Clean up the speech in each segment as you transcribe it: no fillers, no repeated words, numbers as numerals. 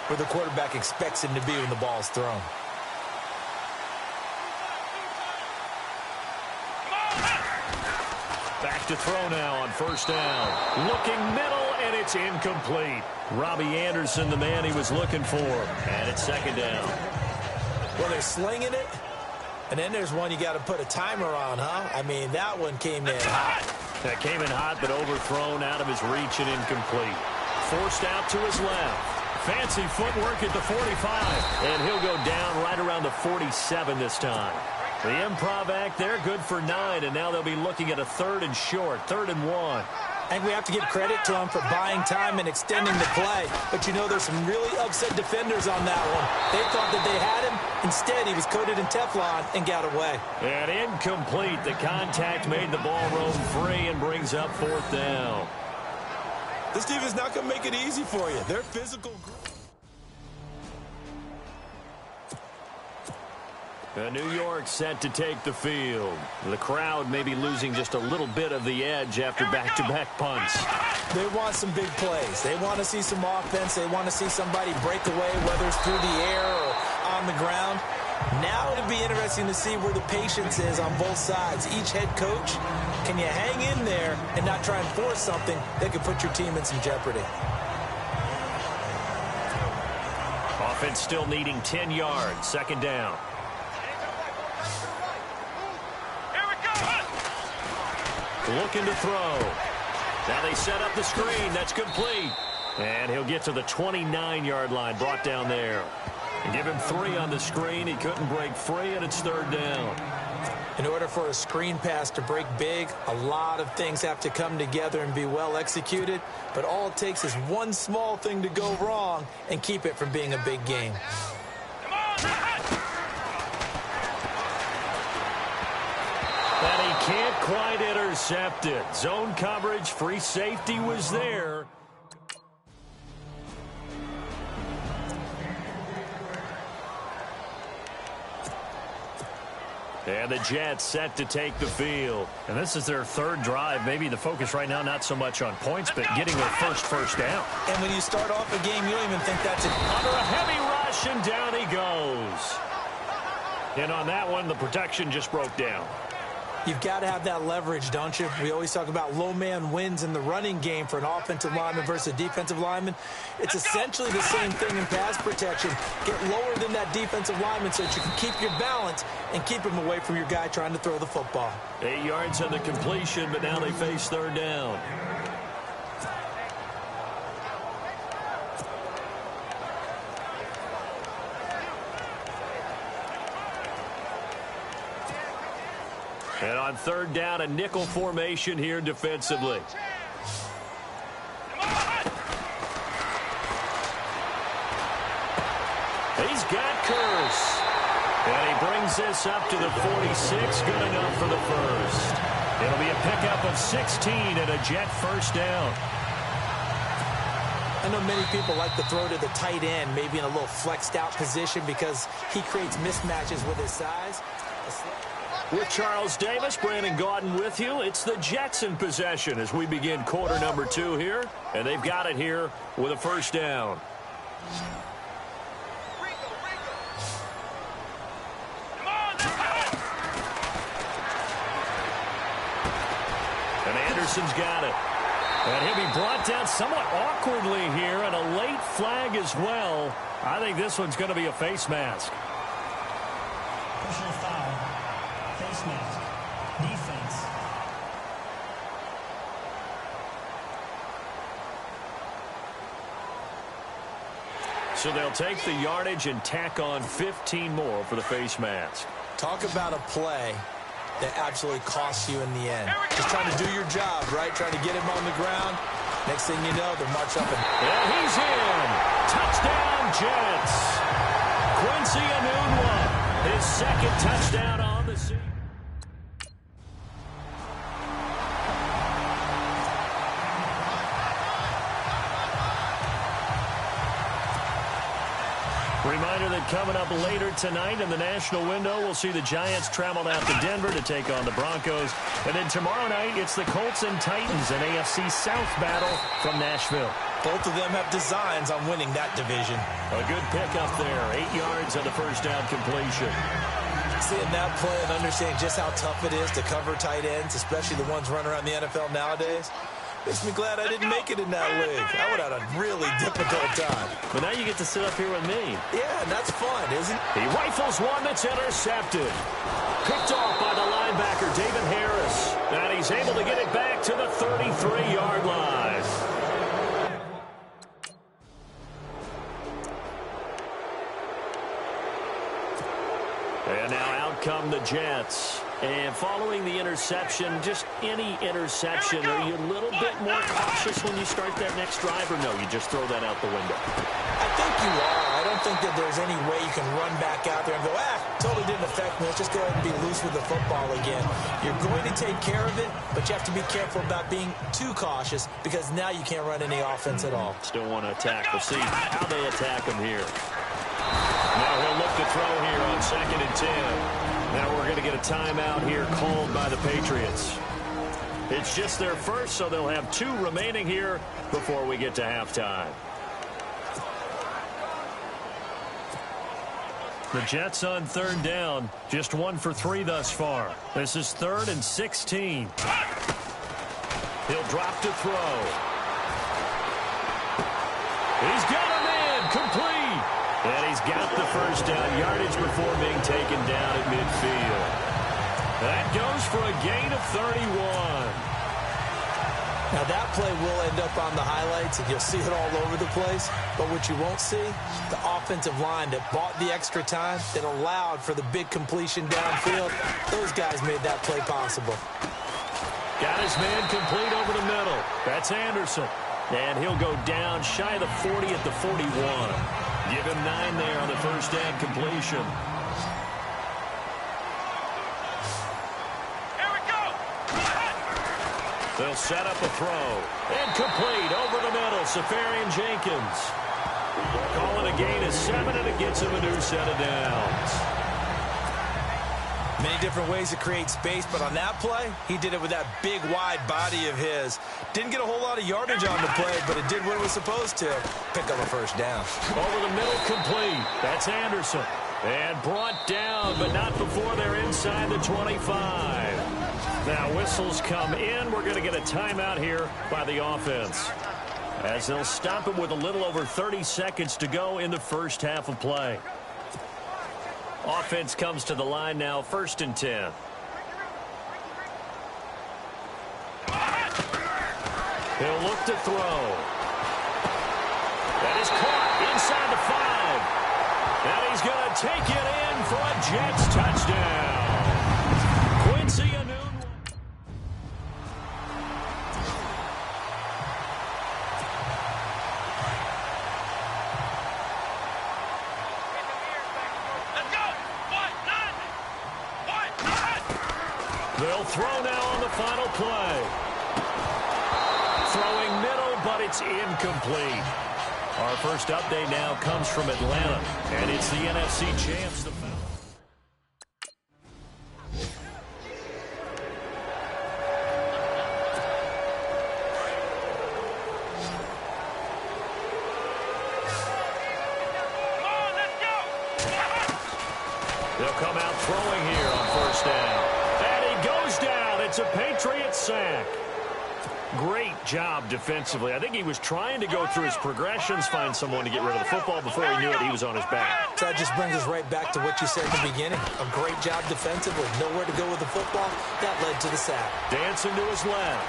where the quarterback expects him to be when the ball is thrown. Back to throw now on first down. Looking middle, and it's incomplete. Robbie Anderson, the man he was looking for. And it's second down. Well, they're slinging it, and then there's one you got to put a timer on, huh? I mean, that one came in hot. That came in hot, but overthrown out of his reach and incomplete. Forced out to his left. Fancy footwork at the 45, and he'll go down right around the 47 this time. The improv act there, good for 9, and now they'll be looking at a 3rd and short, 3rd and 1. I think we have to give credit to him for buying time and extending the play. But, you know, there's some really upset defenders on that one. They thought that they had him. Instead, he was coated in Teflon and got away. And incomplete. The contact made the ball roam free and brings up 4th down. This team is not going to make it easy for you. They're physical. New York set to take the field. The crowd may be losing just a little bit of the edge after back-to-back punts. They want some big plays. They want to see some offense. They want to see somebody break away, whether it's through the air or on the ground. Now it'll be interesting to see where the patience is on both sides. Each head coach, can you hang in there and not try and force something that could put your team in some jeopardy? Offense still needing 10 yards. Second down. Looking to throw. Now they set up the screen. That's complete. And he'll get to the 29-yard line. Brought down there. And give him 3 on the screen. He couldn't break free, and it's 3rd down. In order for a screen pass to break big, a lot of things have to come together and be well executed. But all it takes is one small thing to go wrong and keep it from being a big game. And he can't quite intercept it. Zone coverage, free safety was there. And the Jets set to take the field. And this is their 3rd drive. Maybe the focus right now not so much on points, but getting their first down. And when you start off a game, you don't even think that's it. Under a heavy rush, and down he goes. And on that one, the protection just broke down. You've got to have that leverage, don't you? We always talk about low man wins in the running game for an offensive lineman versus a defensive lineman. It's essentially the same thing in pass protection. Get lower than that defensive lineman so that you can keep your balance and keep him away from your guy trying to throw the football. 8 yards on the completion, but now they face 3rd down. And on 3rd down, a nickel formation here defensively. He's got Curse. And he brings this up to the 46. Good enough for the first. It'll be a pickup of 16 and a Jet first down. I know many people like to throw to the tight end, maybe in a little flexed out position because he creates mismatches with his size. With Charles Davis, Brandon Gaudin with you. It's the Jets in possession as we begin quarter number 2 here. And they've got it here with a first down. And Anderson's got it. And he'll be brought down somewhat awkwardly here, and a late flag as well. I think this one's going to be a face mask. Personal foul. Face mask. Defense. So they'll take the yardage and tack on 15 more for the face mask. Talk about a play that absolutely costs you in the end. Just trying to do your job, right? Trying to get him on the ground. Next thing you know, they're march up. And he's in. Touchdown, Jets. Quincy Enunwa, his 2nd touchdown on the season. Reminder that coming up later tonight in the national window, we'll see the Giants travel out to Denver to take on the Broncos. And then tomorrow night, it's the Colts and Titans, an AFC South battle from Nashville. Both of them have designs on winning that division. A good pickup there. 8 yards on the first down completion. Seeing that play and understanding just how tough it is to cover tight ends, especially the ones running around the NFL nowadays, makes me glad I didn't make it in that league. I would have had a really difficult time. But now you get to sit up here with me. Yeah, and that's fun, isn't it? He rifles one that's intercepted. Picked off by the linebacker, David Harris. And he's able to get it back to the 33-yard line. And now out come the Jets. And following the interception, just any interception, are you a little bit more cautious when you start that next drive, or no, you just throw that out the window? I think you are. I don't think that there's any way you can run back out there and go, totally didn't affect me. Let's just go ahead and be loose with the football again. You're going to take care of it, but you have to be careful about being too cautious because now you can't run any offense at all. Still want to attack. We'll see how they attack him here. Now he'll look to throw here on 2nd and 10. Now we're going to get a timeout here called by the Patriots. It's just their first, so they'll have 2 remaining here before we get to halftime. The Jets on 3rd down, just 1 for 3 thus far. This is 3rd and 16. He'll drop to throw. He's got a man, complete. And he's got the first down, yardage before being taken down at midfield. That goes for a gain of 31. Now that play will end up on the highlights, and you'll see it all over the place. But what you won't see, the offensive line that bought the extra time, that allowed for the big completion downfield. Those guys made that play possible. Got his man complete over the middle. That's Anderson. And he'll go down shy of the 40 at the 41. Give him 9 there on the first down completion. Here we go. They'll set up a throw. And complete over the middle. Safarian Jenkins. Calling a gain of 7, and it gets him a new set of downs. Many different ways to create space, but on that play, he did it with that big, wide body of his. Didn't get a whole lot of yardage on the play, but it did what it was supposed to. Pick up a first down. Over the middle, complete. That's Anderson. And brought down, but not before they're inside the 25. Now whistles come in. We're going to get a timeout here by the offense, as they'll stop him with a little over 30 seconds to go in the first half of play. Offense comes to the line now, 1st and 10. He'll look to throw. That is caught inside the 5. And he's going to take it in for a Jets touchdown. Quincy Enunwa. They'll throw now on the final play. Throwing middle, but it's incomplete. Our first update now comes from Atlanta, and it's the NFC champs. They'll come out throwing here on 1st down. It's a Patriot sack. Great job defensively. I think he was trying to go through his progressions, find someone to get rid of the football. Before he knew it, he was on his back. So that just brings us right back to what you said at the beginning. A great job defensively. Nowhere to go with the football. That led to the sack. Dancing to his left.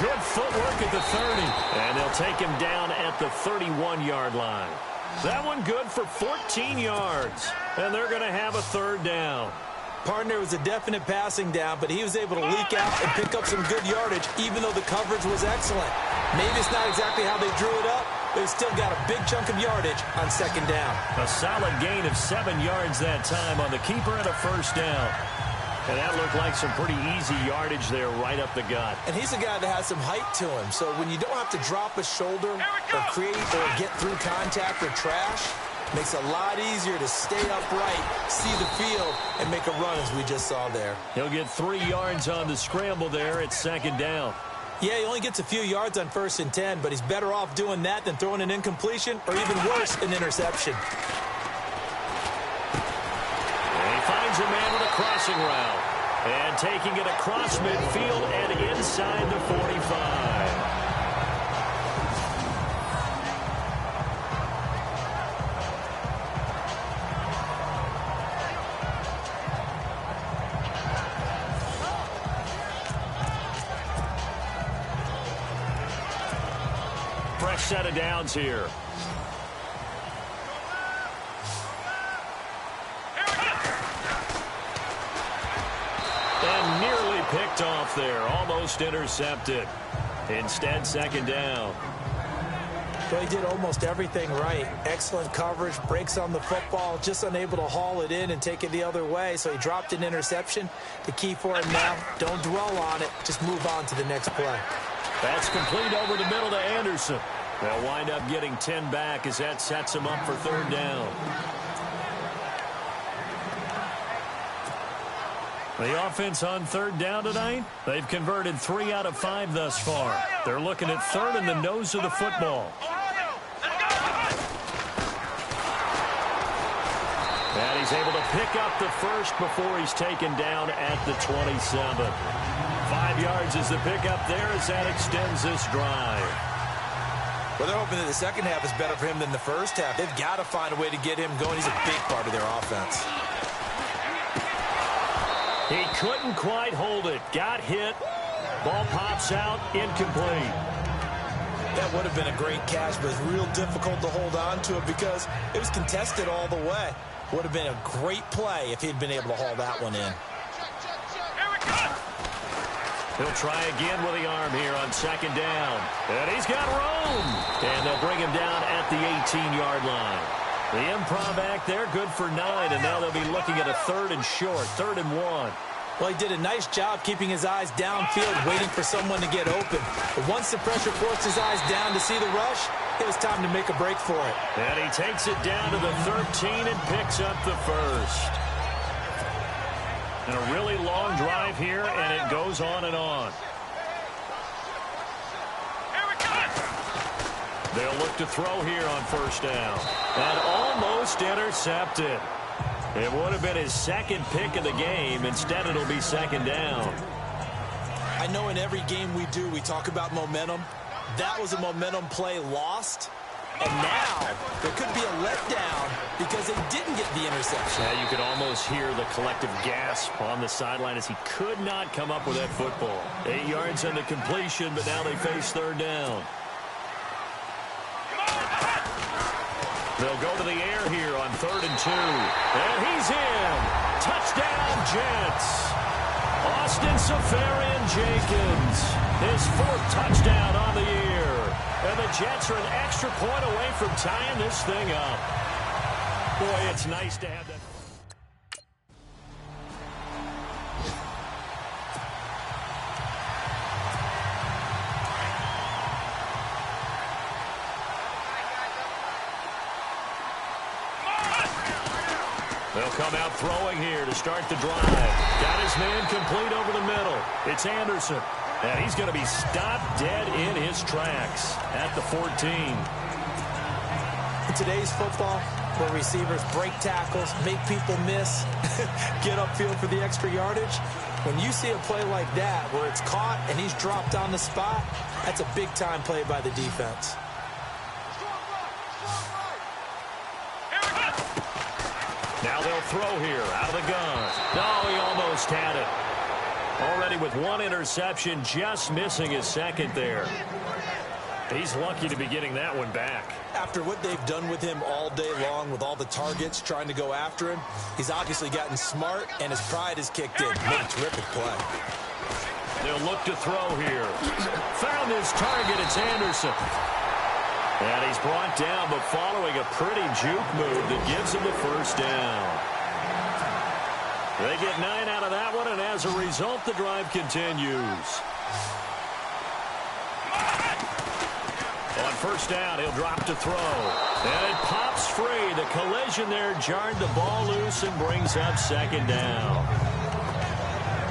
Good footwork at the 30. And they'll take him down at the 31-yard line. That one good for 14 yards. And they're going to have a 3rd down. Partner was a definite passing down, but he was able to leak out and pick up some good yardage, even though the coverage was excellent. Maybe it's not exactly how they drew it up, but he still got a big chunk of yardage on 2nd down. A solid gain of 7 yards that time on the keeper and a 1st down. And that looked like some pretty easy yardage there right up the gut. And he's a guy that has some height to him, so when you don't have to drop a shoulder or create or get through contact or trash, makes it a lot easier to stay upright, see the field, and make a run as we just saw there. He'll get 3 yards on the scramble there at 2nd down. Yeah, he only gets a few yards on 1st and 10, but he's better off doing that than throwing an incompletion or even worse, an interception. And he finds a man with a crossing route. And taking it across midfield and inside the 45. Fresh set of downs here. And nearly picked off there. Almost intercepted. Instead, 2nd down. Well, he did almost everything right. Excellent coverage, breaks on the football, just unable to haul it in and take it the other way, so he dropped an interception. The key for him now, don't dwell on it, just move on to the next play. That's complete over the middle to Anderson. They'll wind up getting 10 back as that sets him up for 3rd down. The offense on 3rd down tonight, they've converted 3 out of 5 thus far. They're looking at 3rd and the nose of the football. And he's able to pick up the first before he's taken down at the 27. 5 yards is the pickup there as that extends this drive. Well, they're hoping that the second half is better for him than the first half. They've got to find a way to get him going. He's a big part of their offense. He couldn't quite hold it. Got hit. Ball pops out. Incomplete. That would have been a great catch, but it's real difficult to hold on to it because it was contested all the way. Would have been a great play if he'd been able to haul that one in. He'll try again with the arm here on 2nd down. And he's got room. And they'll bring him down at the 18-yard line. The improv act there, good for 9, and now they'll be looking at a 3rd and short, 3rd and 1. Well, he did a nice job keeping his eyes downfield, waiting for someone to get open. But once the pressure forced his eyes down to see the rush, it was time to make a break for it. And he takes it down to the 13 and picks up the first. And a really long drive here, and it goes on and on. They'll look to throw here on 1st down. And almost intercepted. It would have been his 2nd pick of the game. Instead, it'll be 2nd down. I know in every game we do, we talk about momentum. That was a momentum play lost. And now there could be a letdown because they didn't get the interception. Yeah, you could almost hear the collective gasp on the sideline as he could not come up with that football. 8 yards on the completion, but now they face 3rd down. They'll go to the air here on 3rd and 2. And he's in. Touchdown, Jets. Austin Seferian-Jenkins. His 4th touchdown on the year. And the Jets are an extra point away from tying this thing up. Boy, it's nice to have that. They'll come out throwing here to start the drive. Got his man complete over the middle. It's Anderson. And he's going to be stopped dead in his tracks at the 14. In today's football, where receivers break tackles, make people miss, get upfield for the extra yardage, when you see a play like that where it's caught and he's dropped on the spot, that's a big-time play by the defense. Now they'll throw here out of the gun. No, he almost had it. Already with 1 interception, just missing his 2nd there. He's lucky to be getting that one back. After what they've done with him all day long with all the targets trying to go after him, he's obviously gotten smart and his pride has kicked in. Made a terrific play. They'll look to throw here. Found his target. It's Anderson. And he's brought down, but following a pretty juke move that gives him the 1st down. They get 9 out of that one, and as a result, the drive continues. On 1st down, he'll drop to throw. And it pops free. The collision there jarred the ball loose and brings up 2nd down.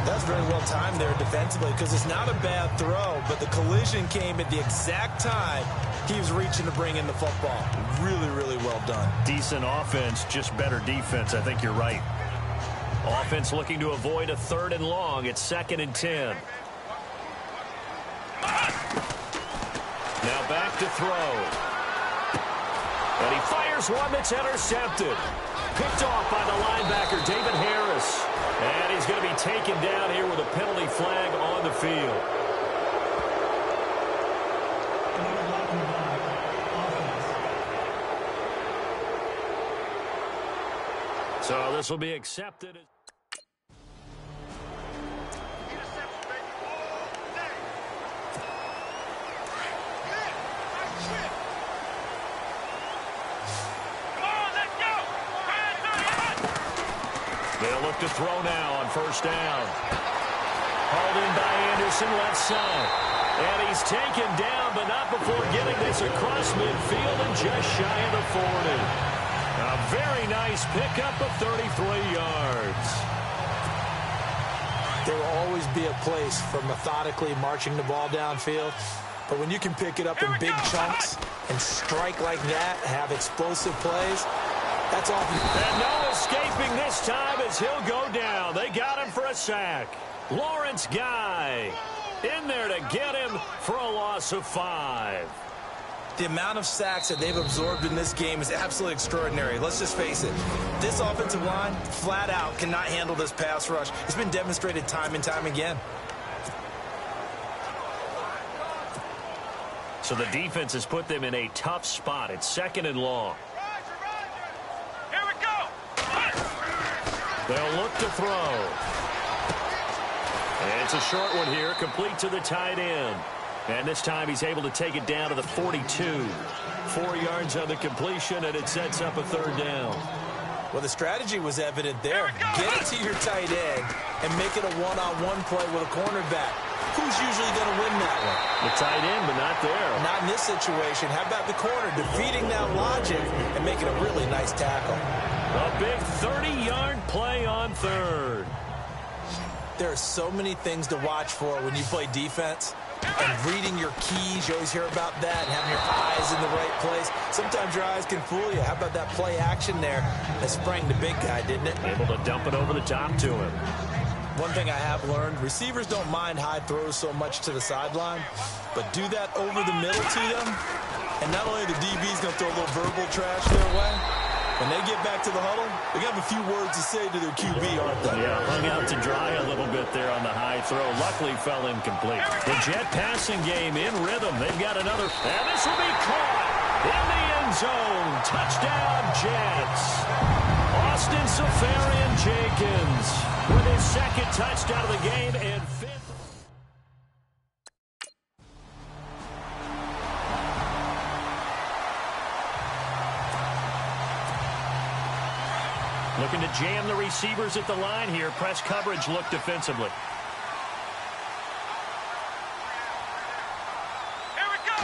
That's very well timed there defensively because it's not a bad throw, but the collision came at the exact time he was reaching to bring in the football. Really, really well done. Decent offense, just better defense. I think you're right. Offense looking to avoid a 3rd and long. It's 2nd and 10. Now back to throw. And he fires one that's intercepted. Picked off by the linebacker, David Harris. And he's going to be taken down here with a penalty flag on the field. So this will be accepted. They'll look to throw now on 1st down. Hauled in by Anderson, left side. And he's taken down, but not before getting this across midfield and just shy of the 40. A very nice pickup of 33 yards. There will always be a place for methodically marching the ball downfield. But when you can pick it up in big chunks and strike like that, have explosive plays, that's all. And no escaping this time as he'll go down. They got him for a sack. Lawrence Guy in there to get him for a loss of 5. The amount of sacks that they've absorbed in this game is absolutely extraordinary. Let's just face it. This offensive line, flat out, cannot handle this pass rush. It's been demonstrated time and time again. So the defense has put them in a tough spot. It's 2nd and long. Here we go. They'll look to throw. And it's a short one here, complete to the tight end. And this time he's able to take it down to the 42. 4 yards on the completion, and it sets up a 3rd down. Well, the strategy was evident there. Get it to your tight end and make it a one-on-one play with a cornerback. Who's usually going to win that one? The tight end, but not there. Not in this situation. How about the corner defeating that logic and making a really nice tackle? A big 30-yard play on 3rd. There are so many things to watch for when you play defense. And reading your keys, you always hear about that, and having your eyes in the right place. Sometimes your eyes can fool you. How about that play action there that sprang the big guy, didn't it? Able to dump it over the top to him. One thing I have learned, receivers don't mind high throws so much to the sideline, but do that over the middle to them, and not only the DB's going to throw a little verbal trash their way, when they get back to the huddle, they got a few words to say to their QB, aren't they? Yeah, hung out to dry a little bit there on the high throw. Luckily fell incomplete. The Jet passing game in rhythm. They've got another, and this will be caught in the end zone. Touchdown, Jets. Austin Safarian-Jenkins with his 2nd touchdown of the game and 5th. Looking to jam the receivers at the line here. Press coverage look defensively. Here we go.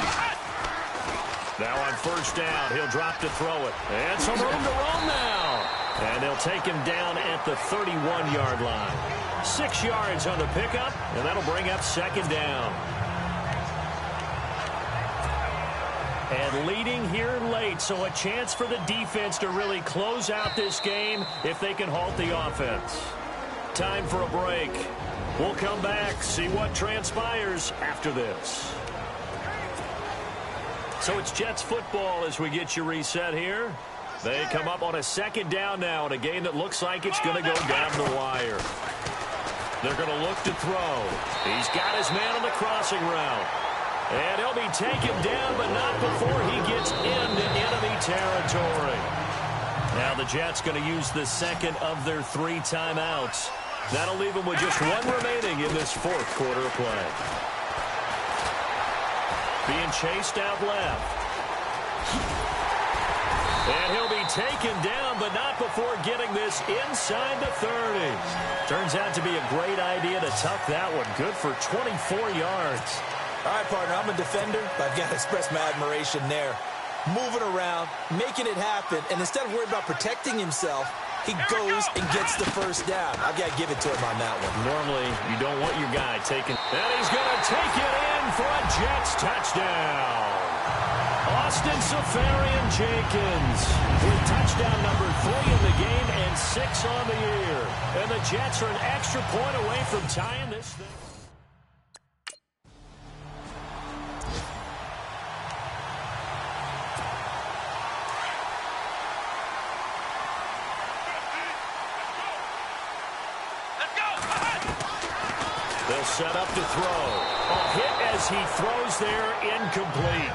Now on 1st down, he'll drop to throw it. And some room to roam now. And they'll take him down at the 31-yard line. 6 yards on the pickup, and that'll bring up 2nd down. And leading here late, so a chance for the defense to really close out this game if they can halt the offense. Time for a break. We'll come back, see what transpires after this. So it's Jets football as we get you reset here. They come up on a 2nd down now in a game that looks like it's going to go down the wire. They're going to look to throw. He's got his man on the crossing route. And he'll be taken down, but not before he gets into enemy territory. Now the Jets going to use the 2nd of their 3 timeouts. That'll leave them with just 1 remaining in this 4th quarter of play. Being chased out left. And he'll be taken down, but not before getting this inside the 30. Turns out to be a great idea to tuck that one. Good for 24 yards. All right, partner, I'm a defender, but I've got to express my admiration there. Moving around, making it happen, and instead of worrying about protecting himself, He goes and gets the first down. I've got to give it to him on that one. Normally, you don't want your guy taking. And he's going to take it in for a Jets touchdown. Austin Safarian-Jenkins with touchdown number 3 in the game and 6 on the year. And the Jets are an extra point away from tying this thing. They'll set up to throw. A hit as he throws there, incomplete.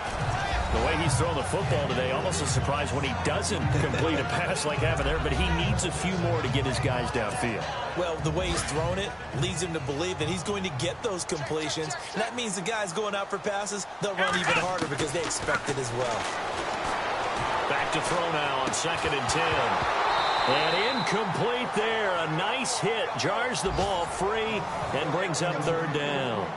The way he's throwing the football today, almost a surprise when he doesn't complete a pass like happened there, but he needs a few more to get his guys downfield. Well, the way he's thrown it leads him to believe that he's going to get those completions. And that means the guys going out for passes, they'll run even harder because they expect it as well. Back to throw now on 2nd and 10. And incomplete there. A nice hit. Jars the ball free and brings up 3rd down.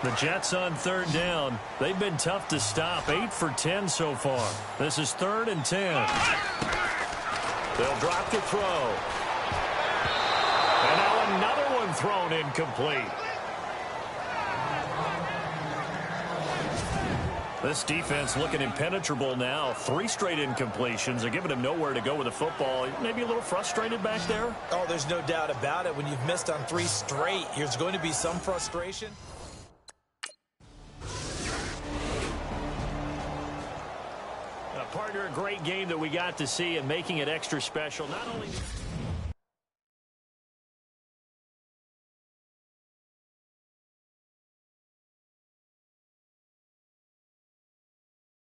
The Jets on 3rd down. They've been tough to stop. 8 for 10 so far. This is 3rd and 10. They'll drop to throw. And now another one thrown incomplete. This defense looking impenetrable now. 3 straight incompletions. They're giving him nowhere to go with the football. Maybe a little frustrated back there? Oh, there's no doubt about it. When you've missed on 3 straight, there's going to be some frustration. Partner, a great game that we got to see and making it extra special. Not only...